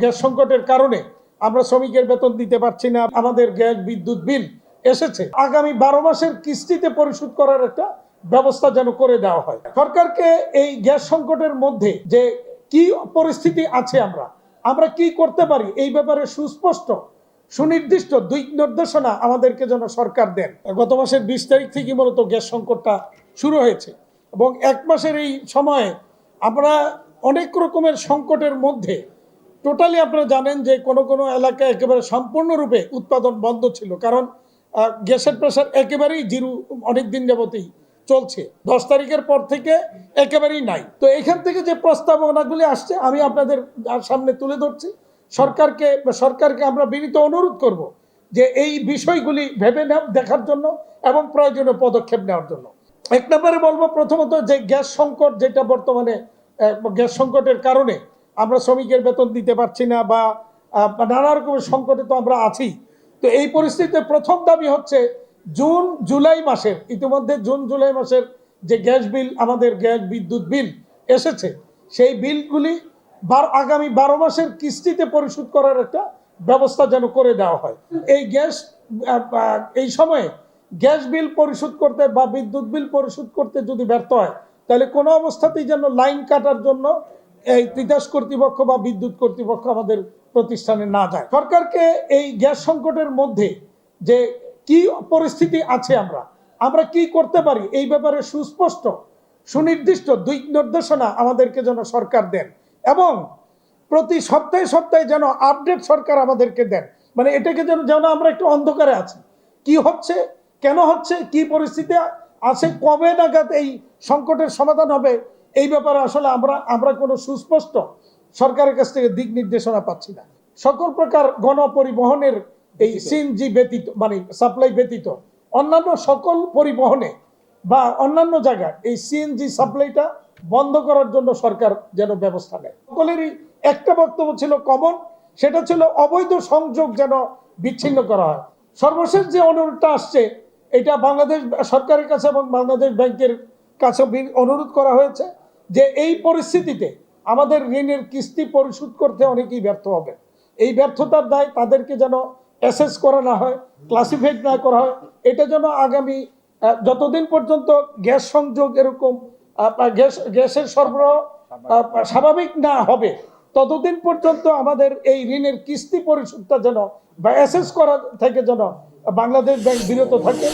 Gas সংকটের কারণে আমরা শ্রমিকের বেতন দিতে পারছি না, আমাদের গ্যাস বিদ্যুৎ বিল এসেছে। আগামী 12 মাসের কিস্তিতে পরিশোধ করার একটা ব্যবস্থা যেন করে দেওয়া হয়। সরকারকে এই গ্যাস সংকটের মধ্যে যে কি পরিস্থিতি আছে, আমরা কি করতে পারি এই ব্যাপারে সুস্পষ্ট সুনির্দিষ্ট দিক নির্দেশনা আমাদেরকে যেন সরকার দেন। গত মাসের 20 তারিখ থেকে মূলত গ্যাস সংকটটা শুরু হয়েছে এবং এক মাসের এই সময়ে আমরা অনেক রকমের সংকটের মধ্যে টোটালি আপনারা জানেন যে কোনো কোনো এলাকায় একেবারে সম্পূর্ণরূপে উৎপাদন বন্ধ ছিল, কারণ গ্যাসের প্রেশার একেবারেই জিরো অনেক দিন যাবতই চলছে। 10 তারিখের পর থেকে একেবারেই নাই। তো এখান থেকে যে প্রস্তাবনাগুলি আসছে আমি আপনাদের সামনে তুলে ধরছি। সরকারকে আমরা বিনীত অনুরোধ করব যে এই বিষয়গুলি ভেবে দেখার জন্য এবং প্রয়োজনীয় পদক্ষেপ নেওয়ার জন্য। এক নম্বরে বলবো, প্রথমত যে গ্যাস সংকট, যেটা বর্তমানে গ্যাস সংকটের কারণে আমরা শ্রমিকের বেতন দিতে পারছি না বা নানা রকমের সংকটে তো আমরা আছি। তো এই পরিস্থিতিতে প্রথম দাবি হচ্ছে জুন জুলাই মাসের, ইতিমধ্যে জুন জুলাই মাসের যে গ্যাস বিল, আমাদের গ্যাস বিদ্যুৎ বিল এসেছে, সেই বিলগুলি আগামী 12 মাসের কিস্তিতে পরিশোধ করার একটা ব্যবস্থা যেন করে দেওয়া হয়। এই সময়ে গ্যাস বিল পরিশোধ করতে বা বিদ্যুৎ বিল পরিশোধ করতে যদি ব্যর্থ হয়, তাহলে কোনো অবস্থাতেই যেন লাইন কাটার জন্য এই তিতাস কর্তৃপক্ষ বা বিদ্যুৎ কর্তৃপক্ষ আমাদের প্রতিষ্ঠানে না যায়। সরকারকে এই গ্যাস সংকটের মধ্যে যে কি পরিস্থিতি আছে, আমরা কি করতে পারি এই ব্যাপারে সুস্পষ্ট সুনির্দিষ্ট দিক নির্দেশনা আমাদেরকে যেন সরকার দেন এবং প্রতি সপ্তাহে সপ্তাহে যেন আপডেট সরকার আমাদেরকে দেন। মানে এটাকে যেন আমরা একটু অন্ধকারে আছি, কি হচ্ছে, কেন হচ্ছে, কি পরিস্থিতি আছে, কবে নাগাদ এই সংকটের সমাধান হবে, এই ব্যাপারে আসলে আমরা কোনো সুস্পষ্ট সরকারের কাছ থেকে দিক নির্দেশনা পাচ্ছি না। সকল প্রকার গণপরিবহনের এই সিএনজি ব্যতীত, মানে সাপ্লাই ব্যতীত অন্যান্য সকল পরিবহনে বা অন্যান্য জায়গায় এই সিএনজি সাপ্লাইটা বন্ধ করার জন্য সরকার যেন ব্যবস্থা নেয়। সকলেরই একটা বক্তব্য ছিল কমন, সেটা ছিল অবৈধ সংযোগ যেন বিচ্ছিন্ন করা হয়। সর্বশেষ যে অনুরোধটা আসছে, এটা বাংলাদেশ সরকারের কাছে এবং বাংলাদেশ ব্যাংকের কাছে অনুরোধ করা হয়েছে যে এই পরিস্থিতিতে আমাদের ঋণের কিস্তি পরিশোধ করতে অনেকেই ব্যর্থ হবে। এই ব্যর্থতার দায় তাদেরকে যেন অ্যাসেস করা না হয়, ক্লাসিফাইড না করা হয়। এটা যেন আগামী যতদিন পর্যন্ত গ্যাস সংযোগ এরকম গ্যাসের সরবরাহ স্বাভাবিক না হবে, ততদিন পর্যন্ত আমাদের এই ঋণের কিস্তি পরিশোধটা যেন বা অ্যাসেস করা থেকে যেন বাংলাদেশ ব্যাংক বিরত থাকে।